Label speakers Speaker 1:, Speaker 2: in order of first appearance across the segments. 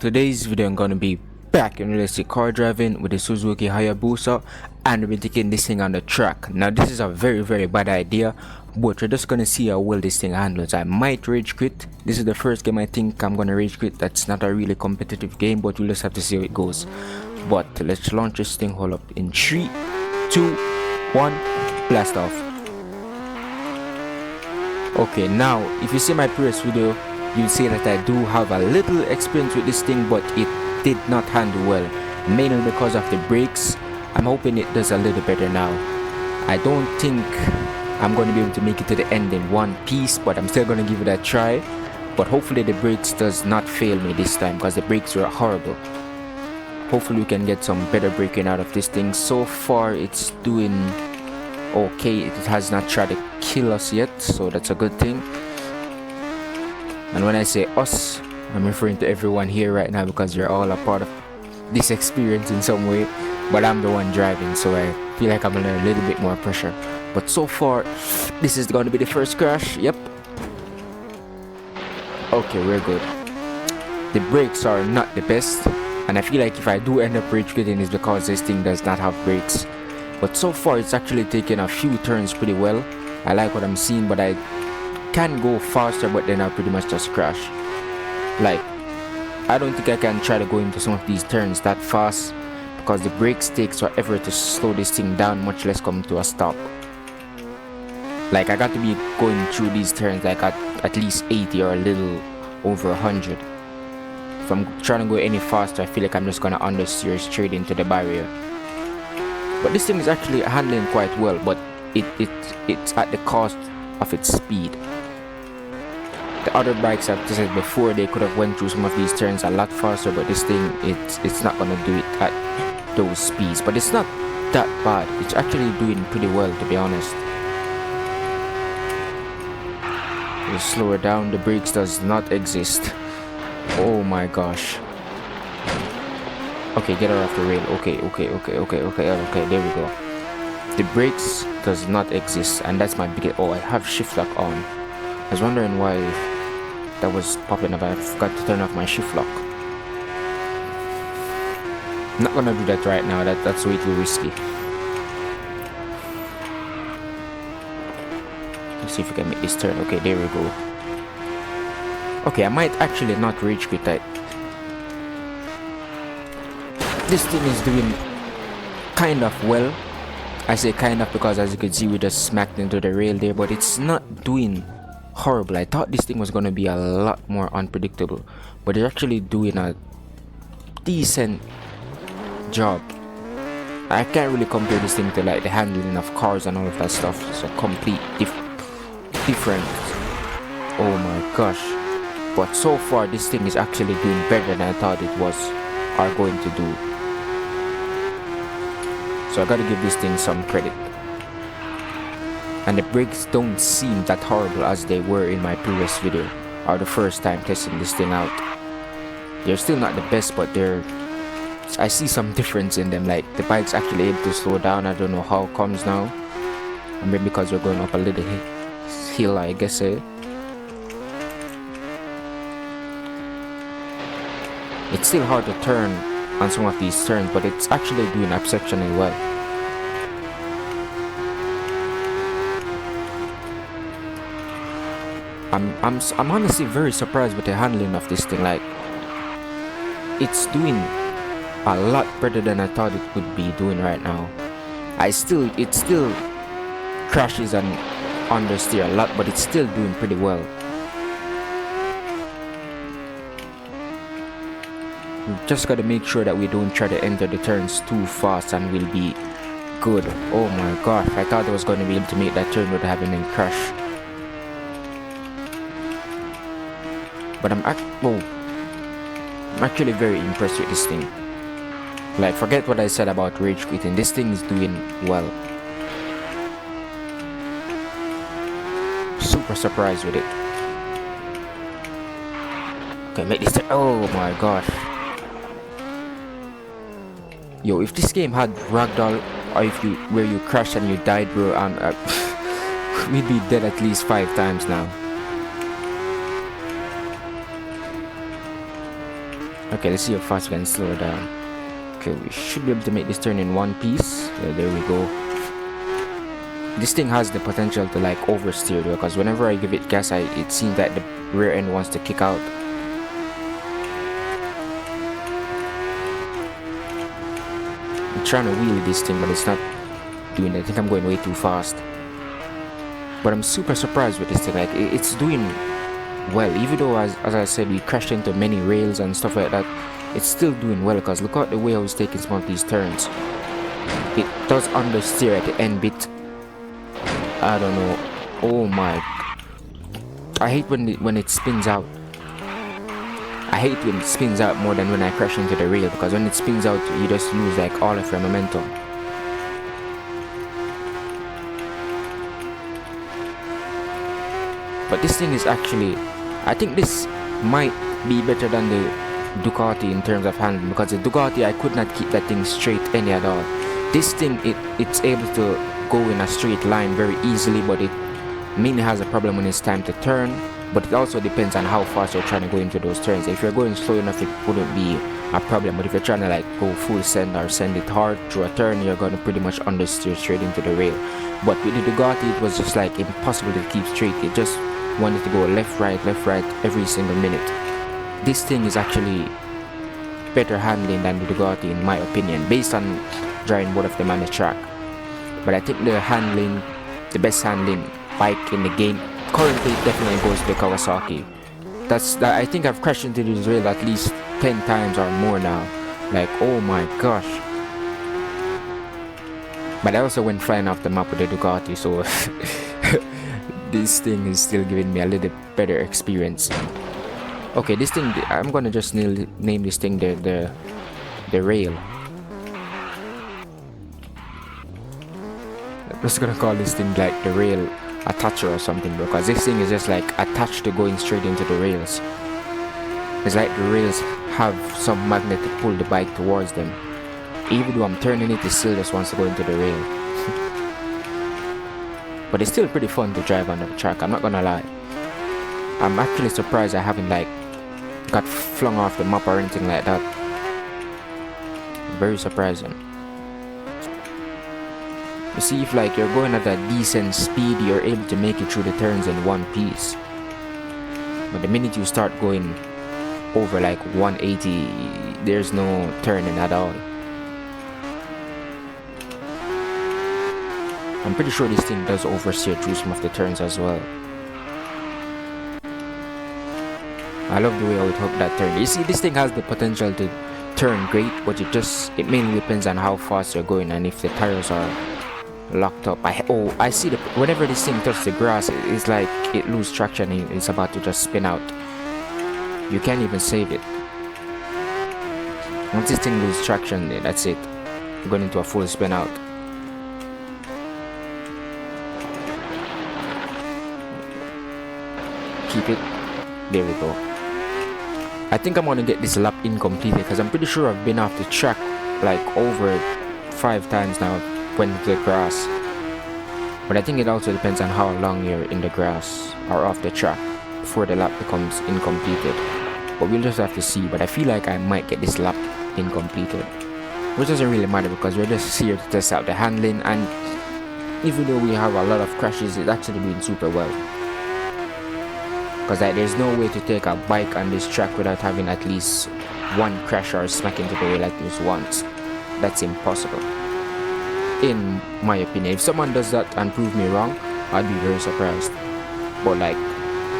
Speaker 1: today's video I'm gonna be back in realistic car driving with the Suzuki Hayabusa, and we're taking this thing on the track. Now this is a very bad idea, but we're just gonna see how well this thing handles. I might rage quit. This is the first game I think I'm gonna rage quit. That's not a really competitive game, but we'll just have to see how it goes. But let's launch this thing. Hold up in 3, 2, 1, blast off. Okay, now if you see my previous video, you'll see that I do have a little experience with this thing, but it did not handle well, mainly because of the brakes. I'm hoping it does a little better now. I don't think I'm going to be able to make it to the end in one piece, but I'm still going to give it a try. But hopefully the brakes does not fail me this time, because the brakes were horrible. Hopefully we can get some better braking out of this thing. So far it's doing okay. It has not tried to kill us yet, so that's a good thing. And when I say us, I'm referring to everyone here right now, because you're all a part of this experience in some way. But I'm the one driving, so I feel like I'm under a little bit more pressure. But so far, this is going to be the first crash. Yep. Okay, we're good. The brakes are not the best, and I feel like if I do end up rage quitting, it's because this thing does not have brakes. But so far, it's actually taken a few turns pretty well. I like what I'm seeing, but I can go faster, but then I'll pretty much just crash. Like, I don't think I can try to go into some of these turns that fast, because the brakes takes forever to slow this thing down, much less come to a stop. Like, I got to be going through these turns like at least 80 or a little over 100. If I'm trying to go any faster, I feel like I'm just gonna understeer straight into the barrier. But this thing is actually handling quite well, but it's at the cost of its speed. The other bikes I've tested before, they could have went through some of these turns a lot faster, but this thing, it's not gonna do it at those speeds. But it's not that bad. It's actually doing pretty well, to be honest. We'll slow it down. The brakes does not exist. Oh my gosh. Okay, get her off the rail. Okay, there we go. The brakes does not exist, and that's my biggest. Oh, I have shift lock on. I was wondering why that was popping up. I forgot to turn off my shift lock. I'm not gonna do that right now. That's way too risky. Let's see if we can make this turn. Okay, there we go. Okay, I might actually not rage quit that. This thing is doing kind of well. I say kind of because, as you can see, we just smacked into the rail there, but it's not doing horrible. I thought this thing was going to be a lot more unpredictable, but it's actually doing a decent job. I can't really compare this thing to like the handling of cars and all of that stuff. It's a complete different. Oh my gosh. But so far this thing is actually doing better than I thought it was are going to do. So I gotta give this thing some credit. And the brakes don't seem that horrible as they were in my previous video, or the first time testing this thing out. They're still not the best, but I see some difference in them. Like, the bike's actually able to slow down. I don't know how it comes now. Or maybe because we're going up a little hill, I guess. It's still hard to turn on some of these turns, but it's actually doing exceptionally well. I'm honestly very surprised with the handling of this thing. Like, it's doing a lot better than I thought it would be doing right now. It still crashes and understeer a lot, but it's still doing pretty well. We just gotta make sure that we don't try to enter the turns too fast, and we'll be good. Oh my gosh, I thought I was gonna be able to make that turn without having a crash. But I'm actually very impressed with this thing. Like, forget what I said about rage quitting. This thing is doing well. Super surprised with it. Okay, make this turn. Oh my gosh. Yo, if this game had ragdoll, or where you crashed and you died, bro, we'd be dead at least 5 times now. Okay, let's see how fast we can slow down. Okay, we should be able to make this turn in one piece. Yeah, there we go. This thing has the potential to like oversteer though, because whenever I give it gas, it seems that the rear end wants to kick out. I'm trying to wheel this thing, but it's not doing it. I think I'm going way too fast. But I'm super surprised with this thing. Like, it's doing well, even though as I said, we crashed into many rails and stuff like that. It's still doing well, because look at the way I was taking some of these turns. It does understeer at the end bit. I don't know. Oh my. I hate when it spins out. I hate when it spins out more than when I crash into the rail, because when it spins out, you just lose like all of your momentum. But this thing is actually, I think this might be better than the Ducati in terms of handling, because the Ducati, I could not keep that thing straight any at all. This thing, it's able to go in a straight line very easily, but it mainly has a problem when it's time to turn. But it also depends on how fast you're trying to go into those turns. If you're going slow enough, it wouldn't be a problem, but if you're trying to like go full send or send it hard through a turn, you're going to pretty much understeer straight into the rail. But with the Ducati, it was just like impossible to keep straight. It just wanted to go left right every single minute. This thing is actually better handling than the Ducati in my opinion, based on driving both of them on the track. But I think the best handling bike in the game currently definitely goes to the Kawasaki. I think I've crashed into this rail at least 10 times or more now. Like, oh my gosh. But I also went flying off the map with the Ducati, so this thing is still giving me a little better experience. Okay, this thing, I'm gonna just name this thing the rail. I'm just gonna call this thing like the rail attacher or something, because this thing is just like attached to going straight into the rails. It's like the rails have some magnet to pull the bike towards them. Even though I'm turning it still just wants to go into the rail. But it's still pretty fun to drive on the track, I'm not gonna lie. I'm actually surprised I haven't like got flung off the map or anything like that. Very surprising. You see, if like you're going at a decent speed, you're able to make it through the turns in one piece. But the minute you start going over like 180, there's no turning at all. I'm pretty sure this thing does oversteer through some of the turns as well. I love the way I would hook that turn. You see, this thing has the potential to turn great, but it mainly depends on how fast you're going and if the tires are locked up. I see whenever this thing touches the grass, it's like it loses traction. It's about to just spin out. You can't even save it. Once this thing loses traction, that's it. You're going into a full spin out. Keep it. There we go. I think I'm gonna get this lap incompleted, because I'm pretty sure I've been off the track like over 5 times now. Went into the grass. But I think it also depends on how long you're in the grass or off the track before the lap becomes incompleted. But we'll just have to see. But I feel like I might get this lap incompleted, which doesn't really matter, because we're just here to test out the handling, and even though we have a lot of crashes, it's actually doing super well. Because there's no way to take a bike on this track without having at least one crash or smack into the rail at least once. That's impossible, in my opinion. If someone does that and prove me wrong, I'd be very surprised. But like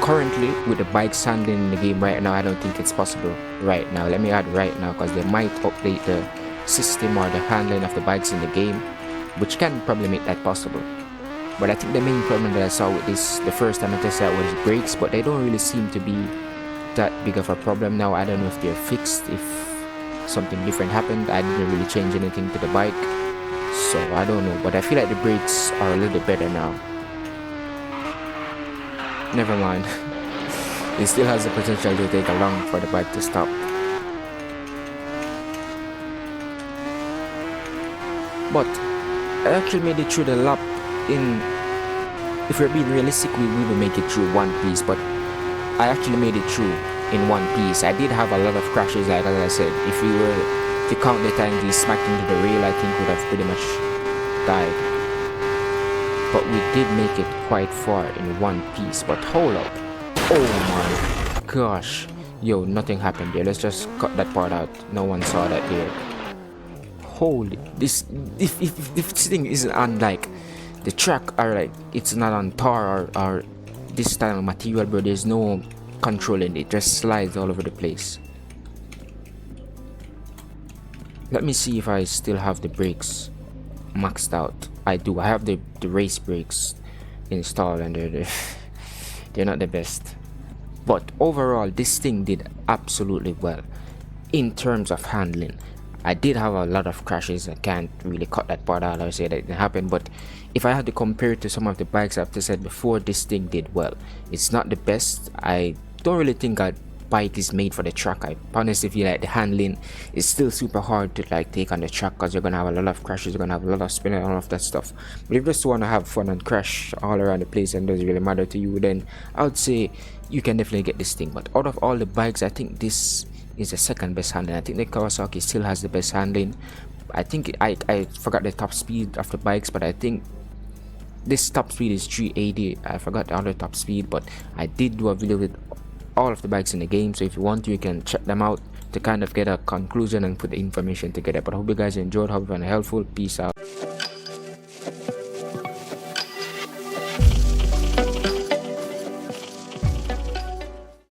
Speaker 1: currently with the bikes handling in the game right now, I don't think it's possible right now. Let me add right now, because they might update the system or the handling of the bikes in the game, which can probably make that possible. But I think the main problem that I saw with this the first time I tested it was brakes, but they don't really seem to be that big of a problem now. I don't know if they're fixed, if something different happened. I didn't really change anything to the bike, so I don't know. But I feel like the brakes are a little better now. Never mind. It still has the potential to take a long for the bike to stop. But I actually made it through the lap in, if we're being realistic, we will make it through one piece, but I actually made it through in one piece. I did have a lot of crashes, like as I said. If we were to count the times we smacked into the rail, I think we would have pretty much died. But we did make it quite far in one piece. But hold up. Oh my gosh. Yo, nothing happened there. Let's just cut that part out. No one saw that there. Holy, this if this thing isn't on like the track, or like it's not on tar or this style of material, bro, there's no controlling it. Just slides all over the place. Let me see if I still have the brakes maxed out. I do. I have the race brakes installed, and they're not the best. But overall, this thing did absolutely well in terms of handling. I did have a lot of crashes. I can't really cut that part out. I would say that it didn't happen. But if I had to compare it to some of the bikes I've said before, this thing did well. It's not the best. I don't really think a bike is made for the track. I honestly feel like the handling is still super hard to like take on the track, because you're gonna have a lot of crashes, you're gonna have a lot of spinning and all of that stuff. But if you just want to have fun and crash all around the place and doesn't really matter to you, then I would say you can definitely get this thing. But out of all the bikes, I think this is the second best handling. I think the Kawasaki still has the best handling. I think I forgot the top speed of the bikes, but I think this top speed is 380. I forgot the other top speed, but I did do a video with all of the bikes in the game, so if you want to, you can check them out to kind of get a conclusion and put the information together. But I hope you guys enjoyed, hope you found it helpful. Peace out.